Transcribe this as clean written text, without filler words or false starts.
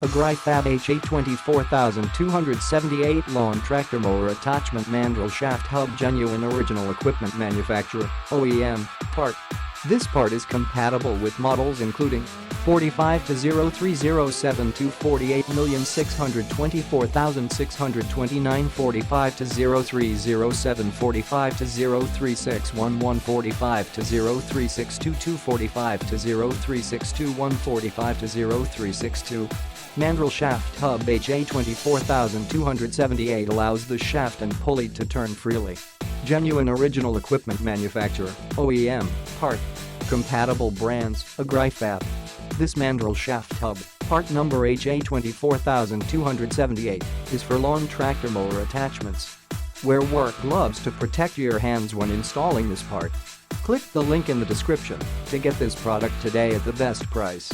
Agri-Fab HA24278 lawn tractor mower attachment mandrel shaft hub genuine original equipment manufacturer, OEM, part. This part is compatible with models including 45 to 0307 to 48,624,629, 45 to 0307, 45 to 0361, 45 to 0362, 45 to 0362, 45 to 0362. Mandrel shaft hub HA24278 allows the shaft and pulley to turn freely. Genuine original equipment manufacturer, OEM, part. Compatible brands, Agri-Fab. This mandrel shaft hub, part number HA24278, is for lawn tractor mower attachments. Wear work gloves to protect your hands when installing this part. Click the link in the description to get this product today at the best price.